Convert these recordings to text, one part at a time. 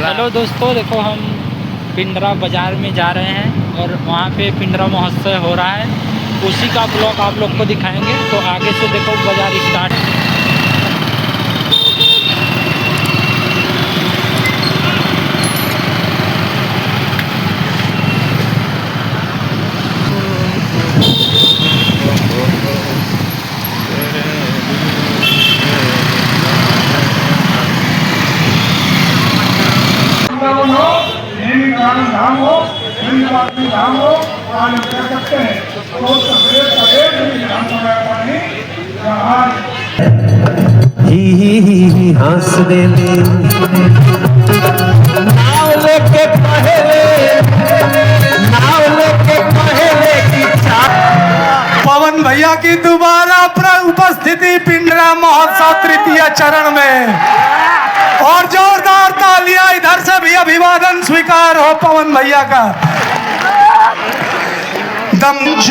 Hello दोस्तों, देखो हम पिंडरा बाज़ार में जा रहे हैं और वहाँ पे पिंडरा महोत्सव हो रहा है। उसी का ब्लॉग आप लोग को दिखाएंगे। तो आगे से देखो बाज़ार स्टार्ट। धाम हो, धाम हो, आज कह सकते हैं तो ही हंस दे नाव लेके पहले की पवन भैया की दोबारा उपस्थिति पिंडरा महोत्सव तृतीय चरण में, और जोरदार तालियां इधर से भी अभिवादन स्वीकार हो पवन भैया का। दमच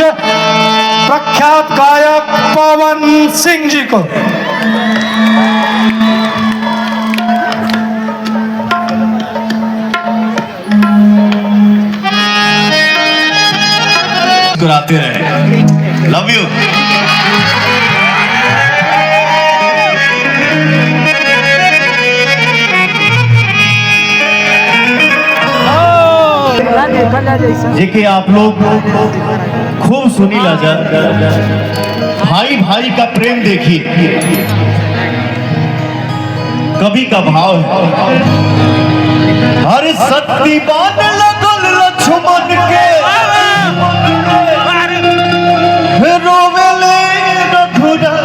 प्रख्यात गायक पवन सिंह जी को मुस्कुराते रहे। Love you. जे के आप लोग खूब सुनी लाजा, भाई भाई का प्रेम देखिए, कवि का भाव है। हर सत्ती बात लगल लक्ष्मण के, रोवेले रघुरा।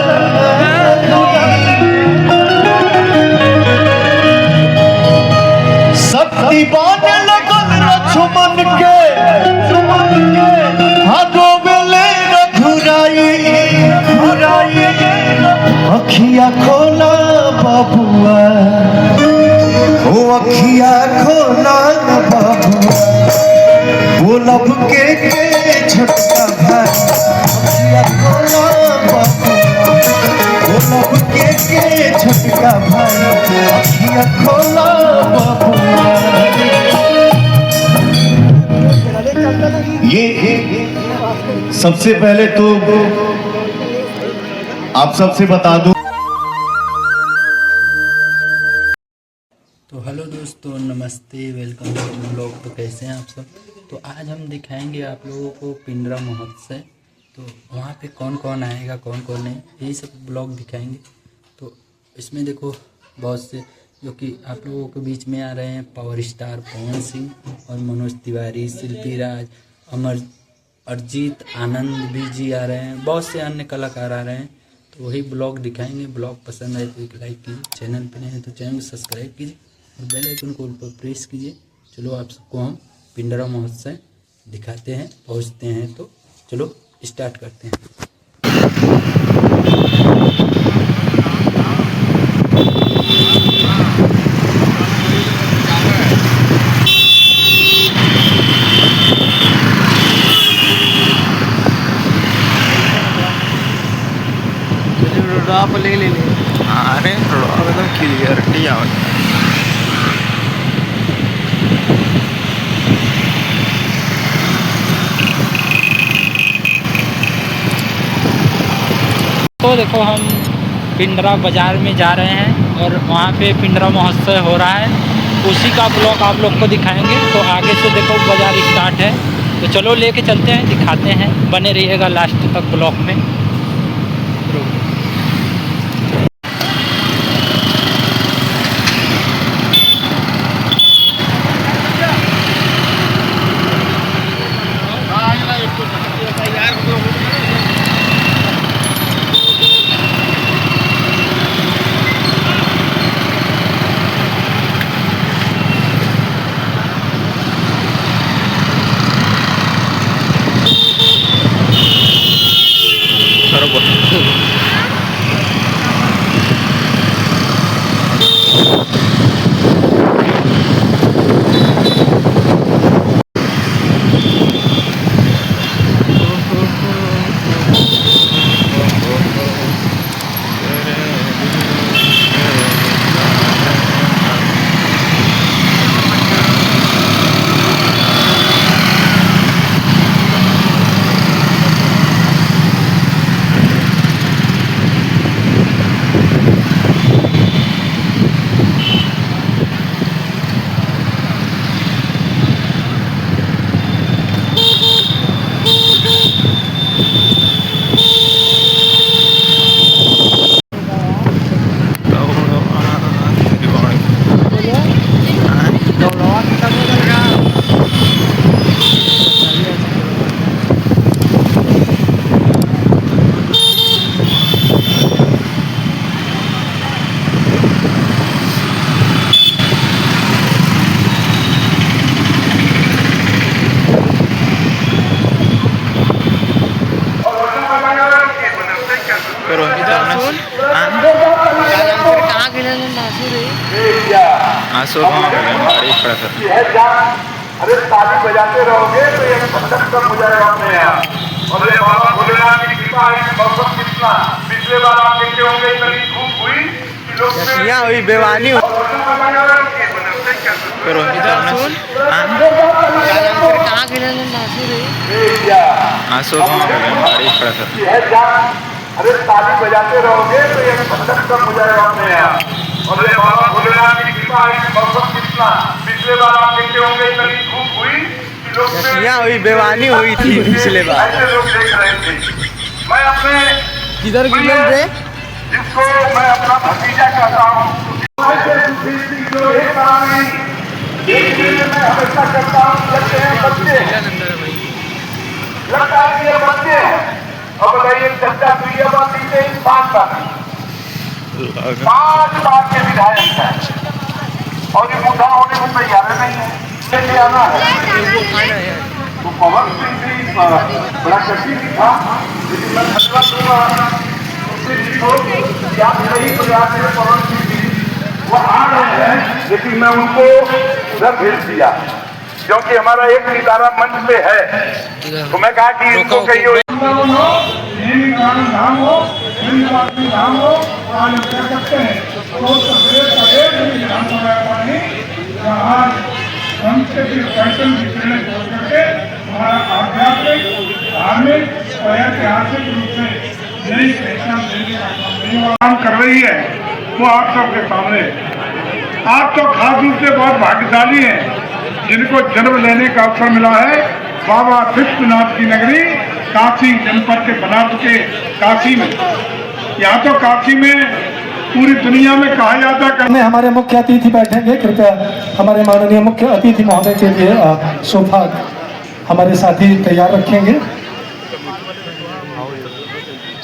सत्ती बात लगल लक्ष्मण के, अखिया खोला बाबुआ, ओ अखिया खोला बाबुआ, बोलब के छोटका भाई। अखिया खोला बाबुआ, बोलब के छोटका भाई। अखिया खोला बाबुआ। ये सबसे पहले तो आप सबसे बता दूं। तो हेलो दोस्तों, नमस्ते, वेलकम टू ब्लॉग। तो कैसे हैं आप सब? तो आज हम दिखाएंगे आप लोगों को पिंडरा महोत्सव। तो वहाँ पे कौन कौन आएगा, कौन कौन नहीं, यही सब ब्लॉग दिखाएंगे। तो इसमें देखो बहुत से जो कि आप लोगों के बीच में आ रहे हैं, पावर स्टार पवन सिंह और मनोज तिवारी, शिल्पी राज, अमर, अरिजीत, आनंद भी जी आ रहे हैं, बहुत से अन्य कलाकार आ रहे हैं। तो वही ब्लॉग दिखाएंगे। ब्लॉग पसंद आए तो एक लाइक कीजिए, चैनल पे नए हैं तो चैनल को सब्सक्राइब कीजिए और बेल आइकन को ऊपर प्रेस कीजिए। चलो आप सबको हम पिंडरा महोत्सव दिखाते हैं, पहुंचते हैं। तो चलो स्टार्ट करते हैं। आप ले अरे एकदम क्लियरिटी आ। तो देखो हम पिंडरा बाज़ार में जा रहे हैं और वहाँ पे पिंडरा महोत्सव हो रहा है। उसी का ब्लॉग आप लोग को दिखाएंगे। तो आगे से देखो बाज़ार स्टार्ट है। तो चलो लेके चलते हैं, दिखाते हैं। बने रहिएगा लास्ट तक ब्लॉग में। करो सुन कहाँ गिरा आंसू गाड़ी पड़ा था। अरे ताली बजाते रहोगे तो ये बंधन कम हो जाएगा अपने यहाँ। और ये बाबा भोलेनाथ की कृपा है, मौसम कितना पिछले बार आप देखते होंगे इतनी धूप हुई कि लोग हुई बेवानी करो सुन कहाँ गिरा आंसू गाड़ी पड़ा था। अरे ताली बजाते रहोगे तो ये बंधन कम हो जाएगा अपने यहाँ। और ये बाबा भोलेनाथ की कृपा है, मौसम कितना पिछले बार आप देखते होंगे इतनी धूप हुई कि लोग हुई बेवानी हुई थी पिछले बार। ऐसे लोग देख रहे थे। मैं अपने किधर गिरल रे जिसको मैं अपना भतीजा कहता हूँ, मैं हमेशा कहता हूँ लगते हैं बच्चे, लगता है कि ये बच्चे हैं। अब बताइए चर्चा तो ये बात है 5 बार 5 बार के विधायक है और ये मुद्दा होने को तैयार नहीं है। लेके आना है तो पवन सिंह भी बड़ा कठिन था, लेकिन मैं धन्यवाद दूंगा उससे जी को याद नहीं प्रयास में पवन सिंह जी वो आ रहे हैं, लेकिन मैं उनको उधर भेज दिया क्योंकि हमारा एक सितारा मंच पे है। तो मैं कहा कि इनको कहिए काम कर रही है वो आप सबके सामने। आप तो खास रूप से बहुत भाग्यशाली हैं जिनको जन्म लेने का अवसर मिला है बाबा विश्वनाथ की नगरी काशी जनपद के बनारस के काशी में। यहाँ तो काशी में पूरी दुनिया में कहा जाता है। में हमारे मुख्य अतिथि बैठेंगे, कृपया हमारे माननीय मुख्य अतिथि महोदय के लिए सोफा हमारे साथी तैयार रखेंगे।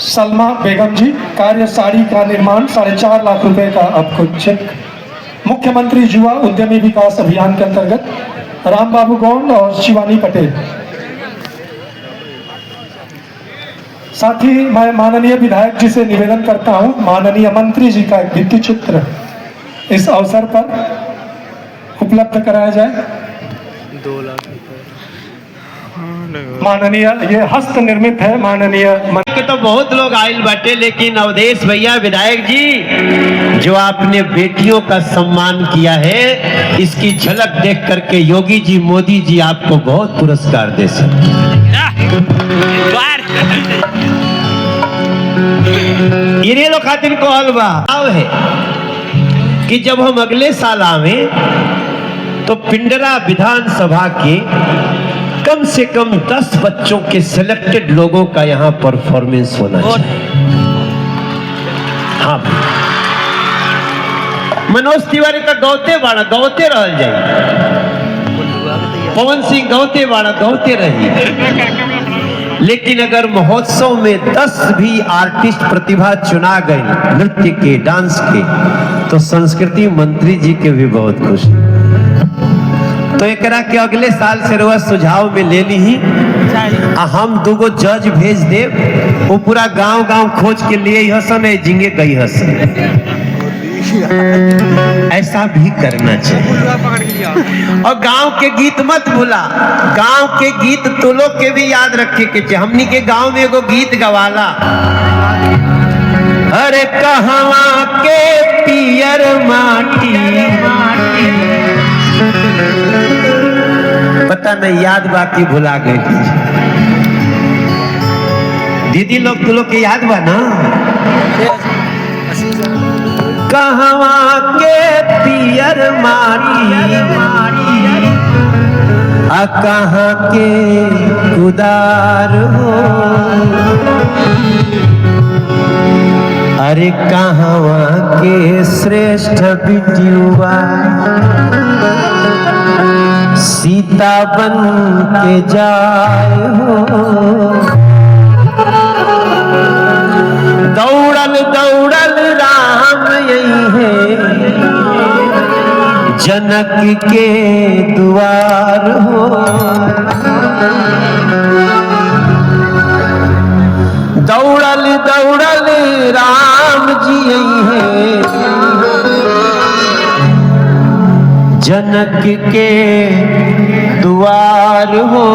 सलमा बेगम जी, कार्य साड़ी का निर्माण 4.5 लाख रुपए का आपको चेक। मुख्यमंत्री युवा उद्यमी विकास अभियान के अंतर्गत राम बाबू गौंड और शिवानी पटेल। साथ ही मैं माननीय विधायक जी से निवेदन करता हूं, माननीय मंत्री जी का एक भित्ति चित्र इस अवसर पर उपलब्ध कराया जाए। 2 लाख माननीय ये हस्त निर्मित है। माननीय के तो बहुत लोग आयल बाटे, लेकिन अवधेश भैया विधायक जी जो आपने बेटियों का सम्मान किया है, इसकी झलक देख करके योगी जी मोदी जी आपको बहुत पुरस्कार दे सकते। ये लोग खातिर को हलवा है कि जब हम अगले साल आवे तो पिंडरा विधानसभा के कम से कम 10 बच्चों के सिलेक्टेड लोगों का यहाँ परफॉर्मेंस होना चाहिए। हाँ, मनोज तिवारी का गौते रह जाए, पवन सिंह गौते रही। लेकिन अगर महोत्सव में 10 भी आर्टिस्ट प्रतिभा चुना गए नृत्य के, डांस के, तो संस्कृति मंत्री जी के भी बहुत खुशी। तो एकरा के अगले साल से रोज सुझाव में ले ली ही हम 2 जज भेज दे, वो पूरा गांव खोज के लिए हसन है जिंगे गई हसन। ऐसा भी करना चाहिए। और गांव के गीत मत भूला, गांव के गीत तो लोग के भी याद रखे के चाहिए। हमनी के गांव में एगो गीत गवाला, अरे कहवा के पियर माटी, पता नहीं याद बाकी भुला गई। दीदी लोग तो लोग के याद बा ना, कहवा के पियर माटी आ कहाँ के उदार हो, अरे कहवा के श्रेष्ठ बिटियुआ सीता बन के जाए हो। दौड़ल राम यही है जनक के द्वार हो। दौड़ल दौड़ल राम जी हैं जनक के द्वार हो।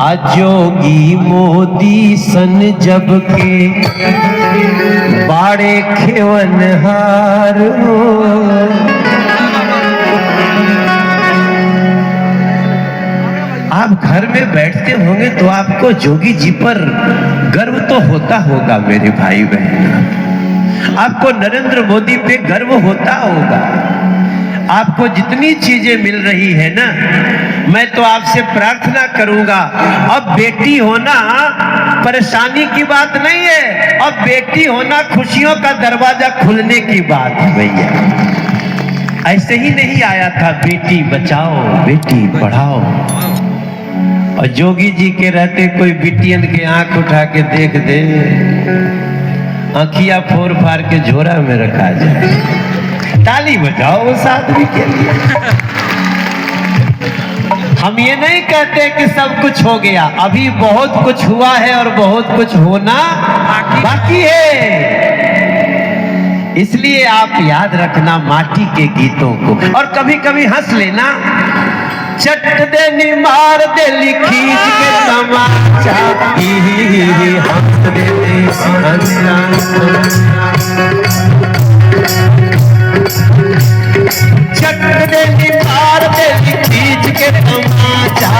अजोगी मोदी सन जब के बाड़े खेवन हार हो। आप घर में बैठते होंगे तो आपको जोगी जी पर गर्व तो होता होगा मेरे भाई बहन। आपको नरेंद्र मोदी पे गर्व होता होगा। आपको जितनी चीजें मिल रही है ना, मैं तो आपसे प्रार्थना करूंगा, अब बेटी होना परेशानी की बात नहीं है, अब बेटी होना खुशियों का दरवाजा खुलने की बात है भैया। ऐसे ही नहीं आया था बेटी बचाओ बेटी पढ़ाओ, और जोगी जी के रहते कोई बिटियन के आंख उठा के देख दे, आंखिया फोड़ फाड़ के झोरा में रखा जाए। ताली बजाओ उस आदमी के लिए। हम ये नहीं कहते कि सब कुछ हो गया, अभी बहुत कुछ हुआ है और बहुत कुछ होना बाकी है। इसलिए आप याद रखना माटी के गीतों को, और कभी कभी हंस लेना। चट देनी मार देली खींच के तमाचा, हंस देनी चट देनी मार देली खींच के तमाचा,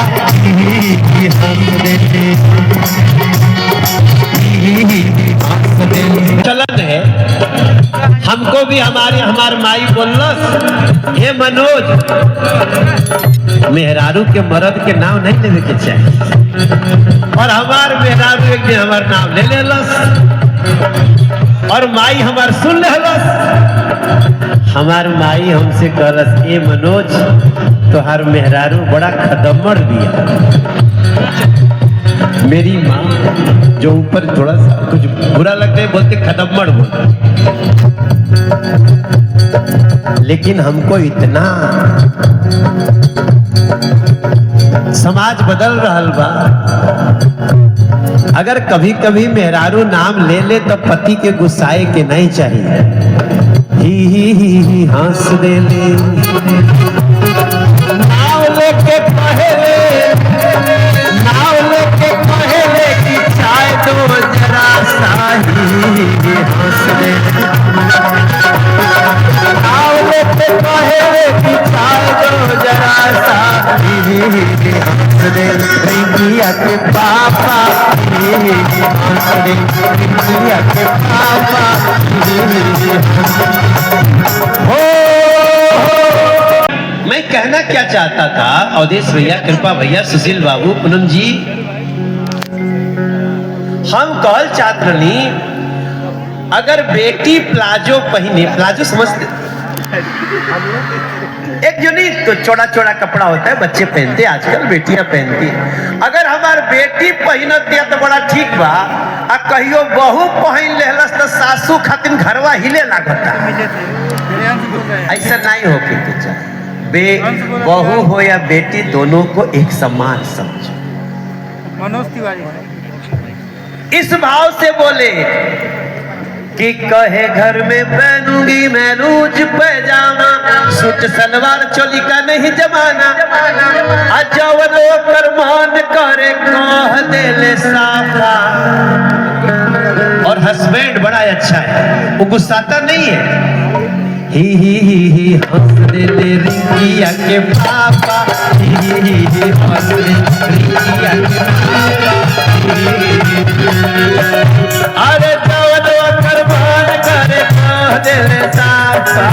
हंस देनी। चलन है, हमको भी हमार माई बोलस, हे मनोज मेहरारू के मर्द के नाम नहीं लेने के चाहिए, और हमार मेहरारू एक दिन हमार नाम ले लेलस, और माई हमार सुन लेलस। हमार माई हमसे कहलस, ए मनोज तोहार मेहरारू बड़ा खदम्मड़ दिया। मेरी माँ जो ऊपर थोड़ा सा कुछ बुरा लगता है बोलते खदम्मड़ बोल, लेकिन हमको इतना समाज बदल रहा बा। अगर कभी कभी मेहरारू नाम ले ले तो पति के गुस्साए के नहीं चाहिए। ही हंस दे ले, नाव लेके पहले, नाव लेके पहले की चाय दो जरा साही, हंस दे नाव लेके पहले की चाय दो जरा साही, हंस दे रिंकिया के पापा, हंस दे रिंकिया के पापा। मैं कहना क्या चाहता था, अवधेश भैया, कृपा भैया, सुशील बाबू, पूनम जी, हम कहल चाहत रही, अगर बेटी प्लाजो पहने, प्लाजो समझते, एक जो नहीं तो छोटा छोटा कपड़ा होता है बच्चे पहनते, आजकल बेटियां पहनती, अगर हमार बेटी पहनत दिया तो बड़ा ठीक बा, आ कहियो बहू पहन लेहलस तो सासू खातिर घरवा हिले लागता। ऐसा नहीं हो के चाहिए, बहू हो या बेटी दोनों को एक समान समझो। मनोज तिवारी इस भाव से बोले कि कहे घर में पहनूंगी मैं लूज पैजामा, सूट सलवार चोली का नहीं जमाना, अजवलो कर मान करे कह दे ले साफा। और हस्बैंड बड़ा अच्छा है, वो गुस्साता नहीं है। ही हंस दे ले रिंकिया के पापा, ही हंस दे रिंकिया के पापा। अरे जवलो कर मान करे कह दे ले साफा,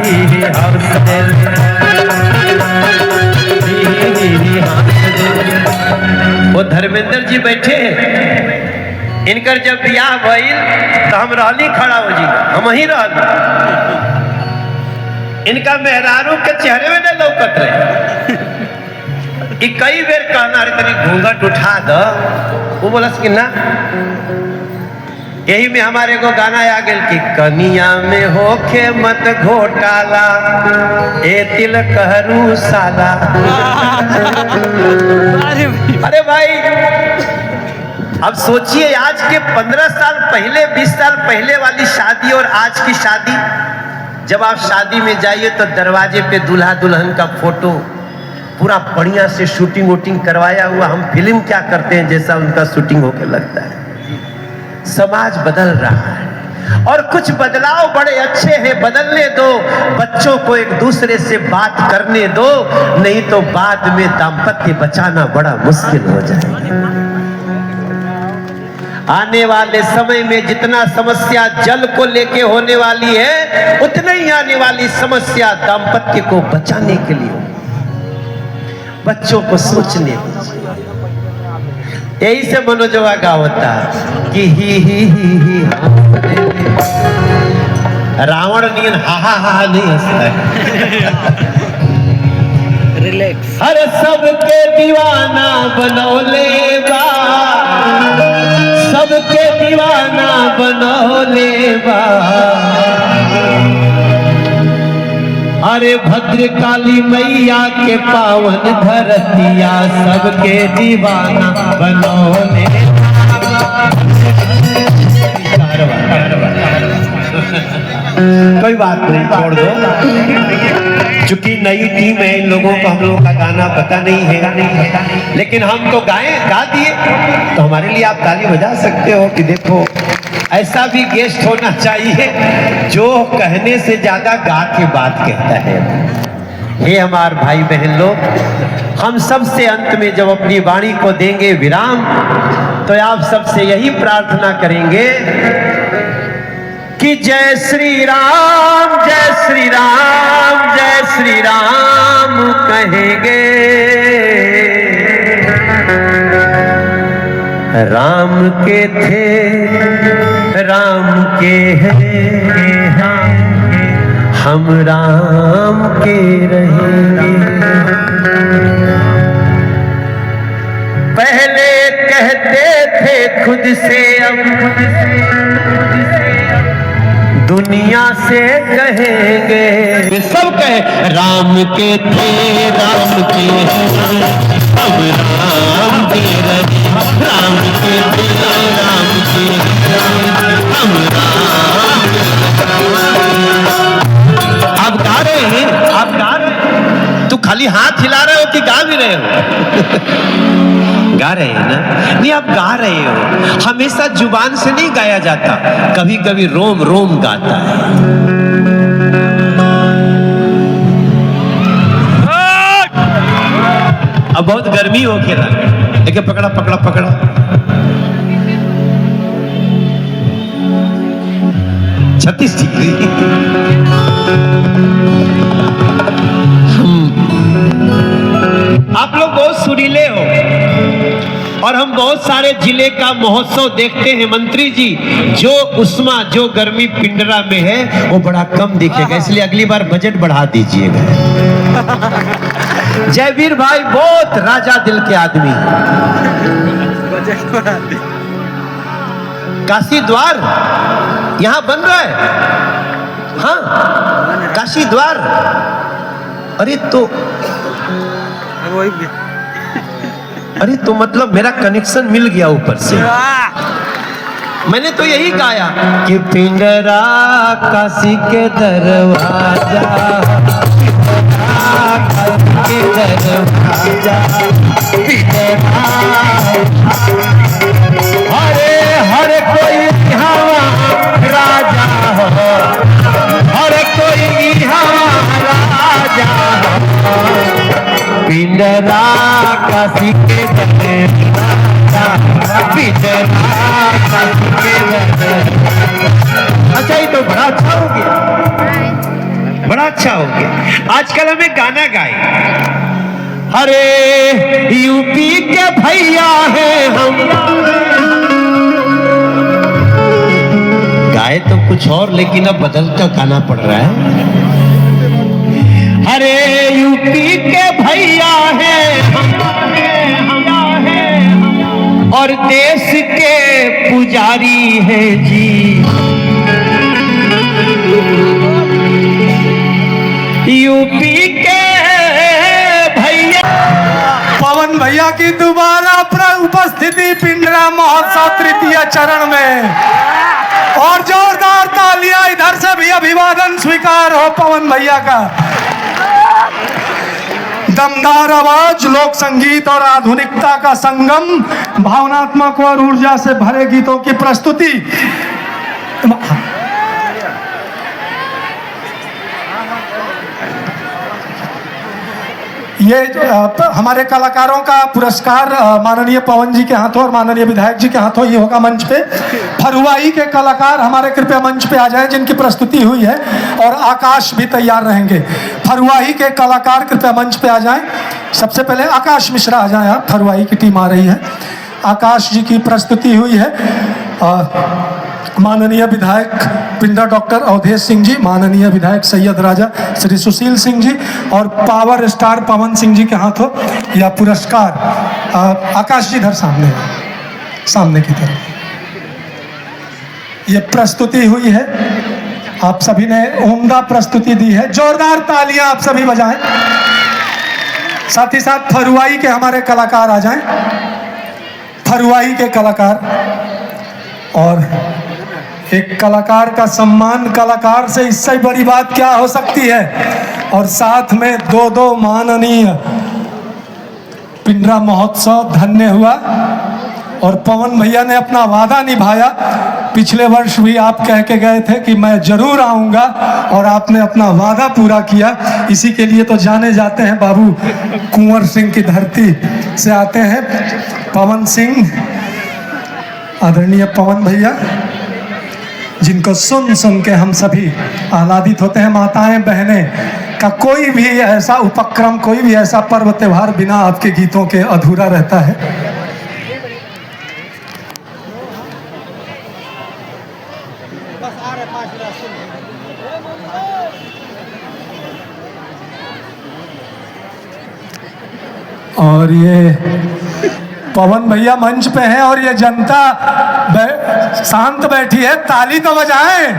ही हंस दे वो धर्मेंद्र जी बैठे, इनकर जब ब्याह भइल तो हम रहली खड़ा हो जी, हम ही रहली, इनका मेहरारू के चेहरे में नहीं लौकत रहे। कई बेर कहना, अरे तनी घूंघट उठा दो, वो बोलस कि ना यही में हमारे को गाना आ गया कि कनिया में होके मत घोटाला ए तिल कहरू साला। अरे भाई अब सोचिए आज के 15 साल पहले 20 साल पहले वाली शादी और आज की शादी। जब आप शादी में जाइए तो दरवाजे पे दूल्हा दुल्हन का फोटो पूरा बढ़िया से शूटिंग वूटिंग करवाया हुआ, हम फिल्म क्या करते हैं जैसा उनका शूटिंग होके लगता है। समाज बदल रहा है और कुछ बदलाव बड़े अच्छे हैं, बदलने दो। बच्चों को एक दूसरे से बात करने दो, नहीं तो बाद में दाम्पत्य बचाना बड़ा मुश्किल हो जाएगा। आने वाले समय में जितना समस्या जल को लेके होने वाली है, उतना ही आने वाली समस्या दाम्पत्य को बचाने के लिए। बच्चों को सोचने दीजिए। यही से मनोजवा का होता कि ही रावण नियन हा नहीं हंसता है। रिलैक्स। हर सबके दीवाना बनौले बा, सबके दीवाना बनौले बा। अरे भद्र काली मैया के पावन धरतिया सबके दीवाना बनौले। कोई बात नहीं, छोड़ दो। चूंकि नई टीम है, इन लोगों को हम लोगों का गाना पता नहीं है, लेकिन हम तो गा दिए, तो हमारे लिए आप ताली बजा सकते हो कि देखो ऐसा भी गेस्ट होना चाहिए जो कहने से ज्यादा गा के बात कहता है। हे हमारे भाई बहन लोग, हम सबसे अंत में जब अपनी वाणी को देंगे विराम, तो आप सबसे यही प्रार्थना करेंगे कि जय श्री राम, जय श्री राम, जय श्री राम कहेंगे। राम के थे राम के हैं, हम राम के रहेंगे। पहले कहते थे खुद से, अब दुनिया से कहेंगे। सब कहे राम के थे राम के हैं, हम राम के रहे। राम के थे राम के हम राम। आप गा रहे हैं, आप गा रहे हैं। तू खाली हाथ हिला रहे हो कि गा भी रहे हो? गा रहे हैं ना? नहीं, आप गा रहे हो। हमेशा जुबान से नहीं गाया जाता, कभी कभी रोम रोम गाता है। अब बहुत गर्मी हो के रहा, देखिए पकड़ा पकड़ा पकड़ा। छत्तीस डिग्री। आप लोग बहुत सुरीले हो और हम बहुत सारे जिले का महोत्सव देखते हैं। मंत्री जी, जो उष्मा जो गर्मी पिंडरा में है वो बड़ा कम दिखेगा, इसलिए अगली बार बजट बढ़ा दीजिएगा। जयवीर भाई बहुत राजा दिल के आदमी। काशी द्वार यहां बन रहा है। हाँ, काशी द्वार। अरे तो अरे तो मतलब मेरा कनेक्शन मिल गया ऊपर से। मैंने तो यही गाया कि पिंडरा काशी के दरवाजा, के दरवाजा, हरे हर कोई यहाँ राजा हो, हर कोई यहाँ राजा हो। पिंडरा काशी के दरवाजा, पिंडरा काशी के दरवाजा। अच्छा, ये तो बड़ा अच्छा हो गया, बड़ा अच्छा हो गया। आजकल हमें गाना गाए, अरे यूपी के भैया हैं हम। गाए तो कुछ और, लेकिन अब बदल कर गाना पड़ रहा है। अरे यूपी के भैया हैं हम, और देश के पुजारी मंत्री है जी, यूपी के भैया। पवन भैया की दोबारा उपस्थिति पिंडरा महोत्सव तृतीय चरण में, और जोरदार तालियां इधर से भी अभिवादन स्वीकार हो पवन भैया का। दमदार आवाज, लोक संगीत और आधुनिकता का संगम, भावनात्मक और ऊर्जा से भरे गीतों की प्रस्तुति। ये हमारे कलाकारों का पुरस्कार माननीय पवन जी के हाथों और माननीय विधायक जी के हाथों ये होगा मंच पे। फरुआई के कलाकार हमारे कृपया मंच पे आ जाएं, जिनकी प्रस्तुति हुई है, और आकाश भी तैयार रहेंगे। फरुआई के कलाकार कृपया मंच पे आ जाएं। सबसे पहले आकाश मिश्रा आ जाएं, आप, फरुआई की टीम आ रही है। आकाश जी की प्रस्तुति हुई है। माननीय विधायक पिंडरा डॉक्टर अवधेश सिंह जी, माननीय विधायक सैयद राजा श्री सुशील सिंह जी और पावर स्टार पवन सिंह जी के हाथों यह पुरस्कार। आकाश जी इधर सामने की तरफ ये प्रस्तुति हुई है। आप सभी ने उम्दा प्रस्तुति दी है, जोरदार तालियां आप सभी बजाएं। साथ ही साथ फरुआई के हमारे कलाकार आ जाएं, फरुआई के कलाकार। और एक कलाकार का सम्मान, कलाकार से इससे बड़ी बात क्या हो सकती है। और साथ में दो माननीय, पिंडरा महोत्सव धन्य हुआ। और पवन भैया ने अपना वादा निभाया। पिछले वर्ष भी आप कह के गए थे कि मैं जरूर आऊंगा, और आपने अपना वादा पूरा किया। इसी के लिए तो जाने जाते हैं, बाबू कुंवर सिंह की धरती से आते हैं पवन सिंह, आदरणीय पवन भैया, जिनको सुन सुन के हम सभी आह्लादित होते हैं। माताएं बहनें का कोई भी ऐसा उपक्रम, कोई भी ऐसा पर्व त्योहार बिना आपके गीतों के अधूरा रहता है। और ये पवन भैया मंच पे हैं, और ये जनता शांत बैठी है, ताली तो बजाएं।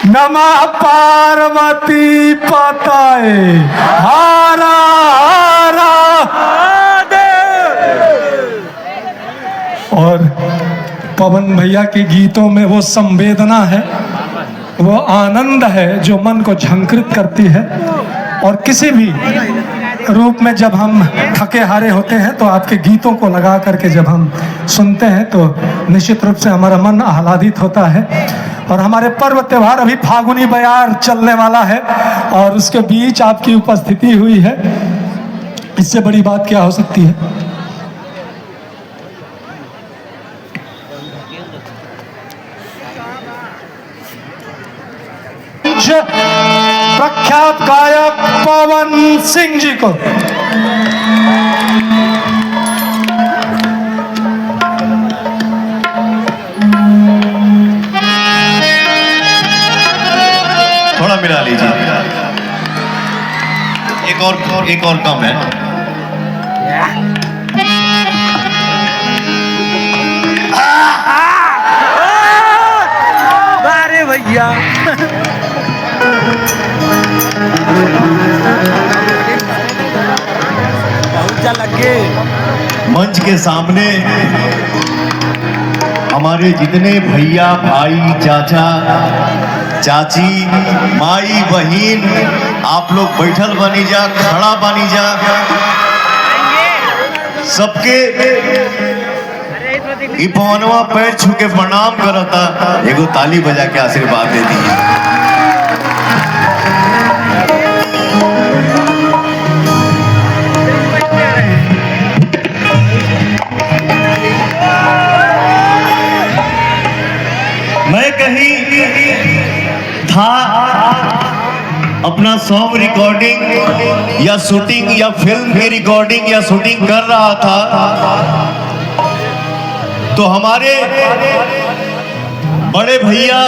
नमः पार्वती पताए हारा हारा। और पवन भैया के गीतों में वो संवेदना है, वो आनंद है जो मन को झंकृत करती है। और किसी भी रूप में जब हम थके हारे होते हैं तो आपके गीतों को लगा करके जब हम सुनते हैं तो निश्चित रूप से हमारा मन आह्लादित होता है। और हमारे पर्व त्योहार, अभी फागुनी बयार चलने वाला है, और उसके बीच आपकी उपस्थिति हुई है, इससे बड़ी बात क्या हो सकती है। प्रख्यात गायक पवन सिंह जी को थोड़ा मिला लीजिए, एक और कम है। अरे भैया लगे मंच के सामने हमारे जितने भैया, भाई, चाचा, चाची, माई, बहन, आप लोग बैठल बनी जा, खड़ा बनी जा, सबके ई पवनवा पैर छू के प्रणाम करता। एगो ताली बजा के आशीर्वाद दे दी। मैं कहीं था, अपना सॉन्ग रिकॉर्डिंग या शूटिंग या फिल्म की रिकॉर्डिंग या शूटिंग कर रहा था, तो हमारे बड़े भैया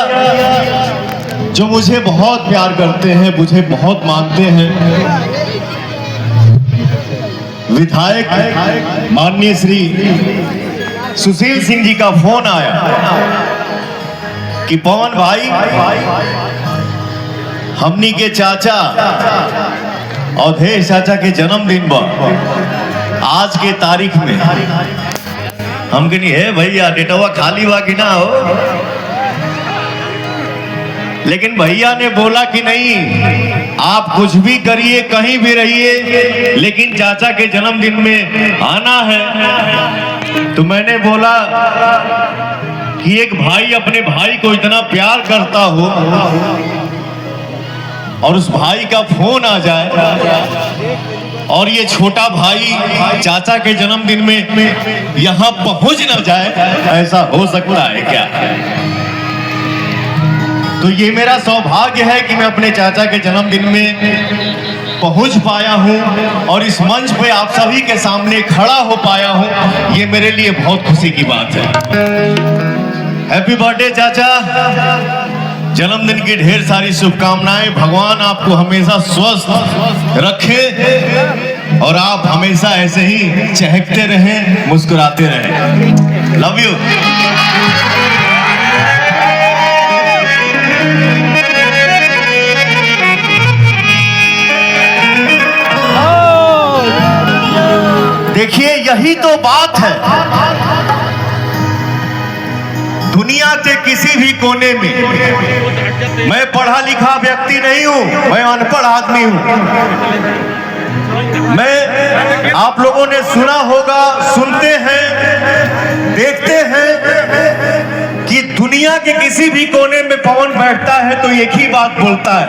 जो मुझे बहुत प्यार करते हैं, मुझे बहुत मानते हैं, विधायक माननीय श्री सुशील सिंह जी का फोन आया कि पवन भाई हमनी के चाचा अवधेश चाचा के जन्मदिन पर आज के तारीख में हम कहनी है भैया डेटवा खाली बा कि ना हो, लेकिन भैया ने बोला कि नहीं आप कुछ भी करिए कहीं भी रहिए लेकिन चाचा के जन्मदिन में आना है। तो मैंने बोला कि एक भाई अपने भाई को इतना प्यार करता हो और उस भाई का फोन आ जाए और ये छोटा भाई चाचा के जन्मदिन में यहां पहुंच ना जाए, ऐसा हो सकता है क्या? तो ये मेरा सौभाग्य है कि मैं अपने चाचा के जन्मदिन में पहुंच पाया हूं और इस मंच पे आप सभी के सामने खड़ा हो पाया हूं। ये मेरे लिए बहुत खुशी की बात है। हैप्पी बर्थडे चाचा, जन्मदिन की ढेर सारी शुभकामनाएं। भगवान आपको हमेशा स्वस्थ रखे और आप हमेशा ऐसे ही चहकते रहें, मुस्कुराते रहें। Love you. देखिए यही तो बात है, दुनिया के किसी भी कोने में, मैं पढ़ा लिखा व्यक्ति नहीं हूं, मैं अनपढ़ आदमी हूं। मैं आप लोगों ने सुना होगा, सुनते हैं, देखते हैं कि दुनिया के किसी भी कोने में पवन बैठता है तो एक ही बात बोलता है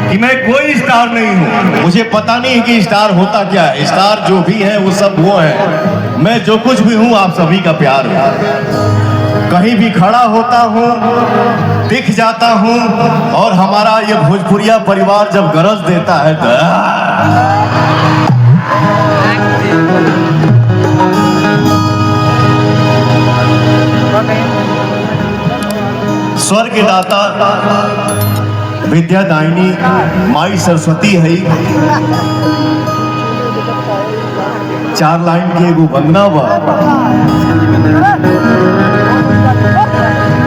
कि मैं कोई स्टार नहीं हूं। मुझे पता नहीं है कि स्टार होता क्या है। स्टार जो भी है वो सब वो है, मैं जो कुछ भी हूं आप सभी का प्यार है। कहीं भी खड़ा होता हूं, दिख जाता हूं और हमारा ये भोजपुरिया परिवार जब गरज देता है तो स्वर्ग दाता विद्यादायिनी माई सरस्वती है। 4 लाइन की एगो वंदना बा,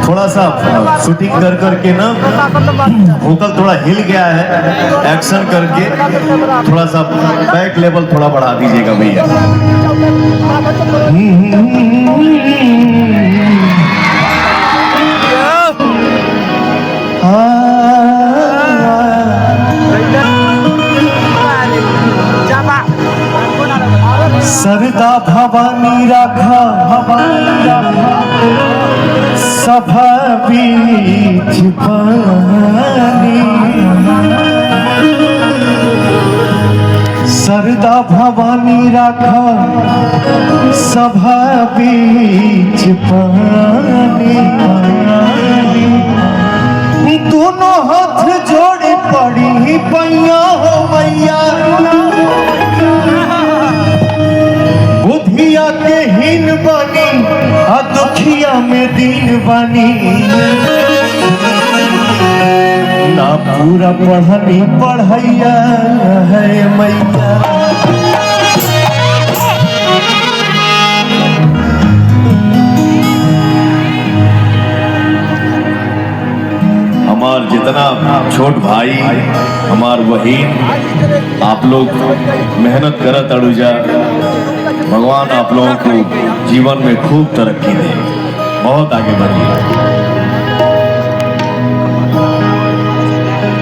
थोड़ा सा शूटिंग कर करके ना वोकल थोड़ा हिल गया है, एक्शन करके थोड़ा सा बैक लेवल थोड़ा बढ़ा दीजिएगा भैया। सरदा भवानी राखा, भवानी राखा सभा बीच पानी। सरदा भवानी राखा सभा बीच पानी। दोनों हाथ जोड़े पड़ी पैया हो मैया, बुधिया के हीन बनी आ दुखिया में दीन बनी। ना पूरा पढ़नी पढ़ैया है मैया। हमार जितना छोट भाई, हमार बहिन, आप लोग मेहनत करत अड़ुजा, भगवान आप लोगों को जीवन में खूब तरक्की दे, बहुत आगे बढ़िए।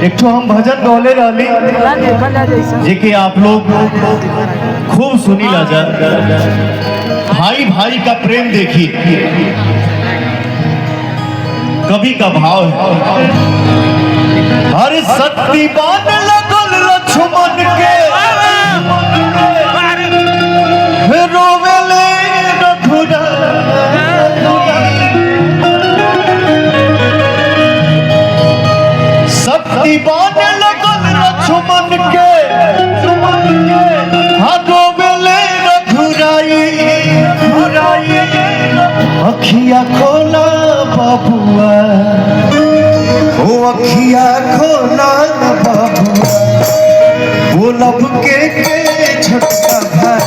एक तो हम भजन गौले रहली जे कि आप लोग खूब सुनी ला जा। भाई भाई का प्रेम देखिए, कवि का भाव है, हर शक्ति बान लगल लक्ष्मण के, रोवेले रघुरा। शक्ति बान लगल लक्ष्मण के, रोवेले रघुराई। अखिया खोला बाबुआ, ओ अखिया खोला बाबुआ, बोलब के छोटका भाई।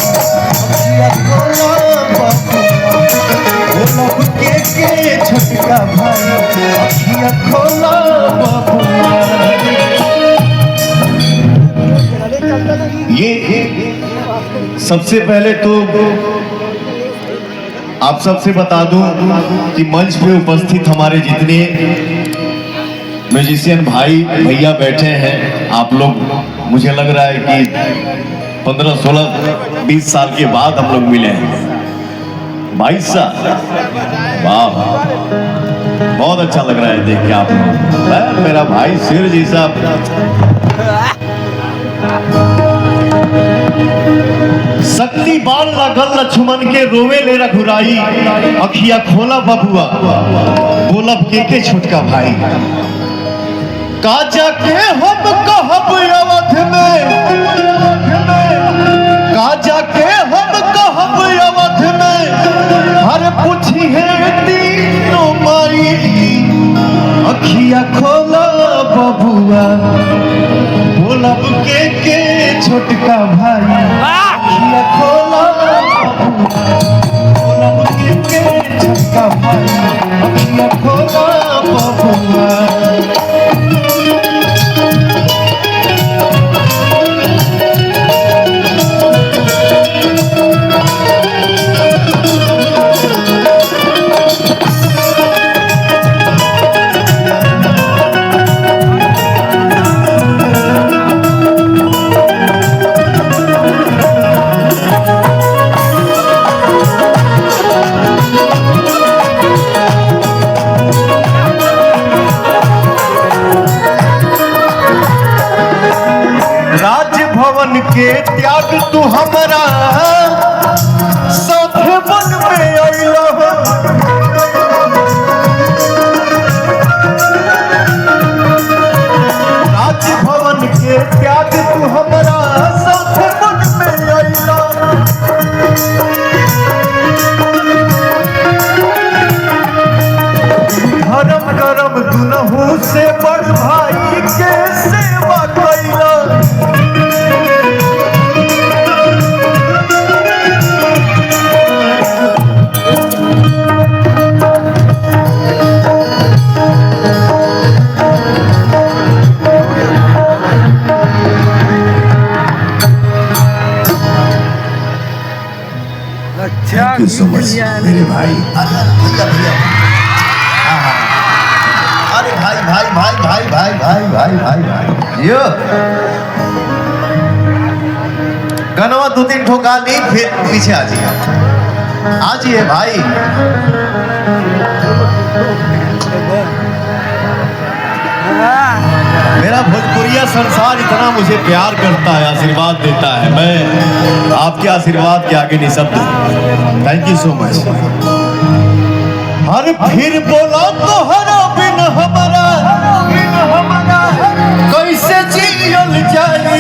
अखिया खोला बाबुआ, बोलब के छोटका भाई अखिया खोला बबुआ। ये सबसे पहले तो आप सबसे बता दूं कि मंच पे उपस्थित हमारे जितने म्यूजिशियन भाई भैया बैठे हैं, आप लोग मुझे लग रहा है कि 15, 16, 20 साल के बाद हम लोग मिले हैं। 22 साल, वाह, बहुत अच्छा लग रहा है देख के आप लोग। मेरा भाई सिर जैसा शक्ति बाल लगल लक्ष्मण के रोवे ले रघुराई अखिया खोला बबुआ बोलब के छोटका भाई। काजा के हम कहब अवध में, काजा के हम कहब अवध में, हर पूछी है तीनों माई अखिया खोला बबुआ बोलब के छोटका भाई अखिया खोला बोलब के छोटका भाई अखिया खोला बबुआ। राजभवन के त्याग तू हमारा साथे बन में अइलो। राजभवन के त्याग तू हमारा साथे बन में अइलो। धर्म करम दुनहु से बड़ भाई के सेवा कैला। Thank you so much, मेरे भाई। अरे भाई भाई भाई भाई भाई भाई भाई भाई भाई यो गनवा 2-3 ठोका नहीं, फिर पीछे आ जाइए भाई। मेरा भोजपुरिया संसार इतना मुझे प्यार करता है, आशीर्वाद देता है, मैं आपके आशीर्वाद के आगे नहीं शब्द। Thank you so much. हर फिर बोला तो हरा बिन हमारा कैसे जियल जाए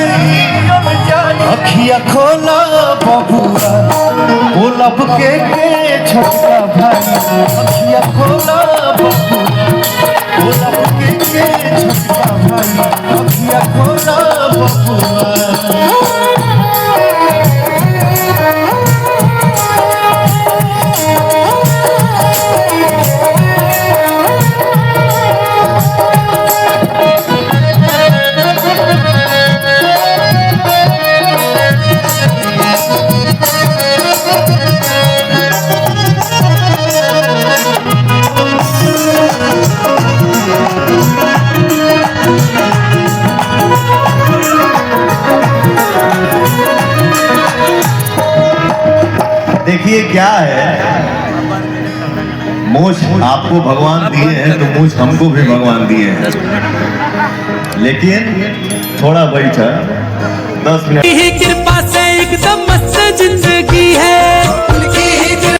अखिया खोला बबुआ बोलब के छोटका भाई अखिया खोला बबुआ बोलब के छोटका भाई अखिया खोला बबुआ। देखिए क्या है, मूछ आपको भगवान दिए हैं तो मूछ हमको भी भगवान दिए हैं, लेकिन थोड़ा बैठा 10 मिनट कृपा से एकदम मस्त जिंदगी है।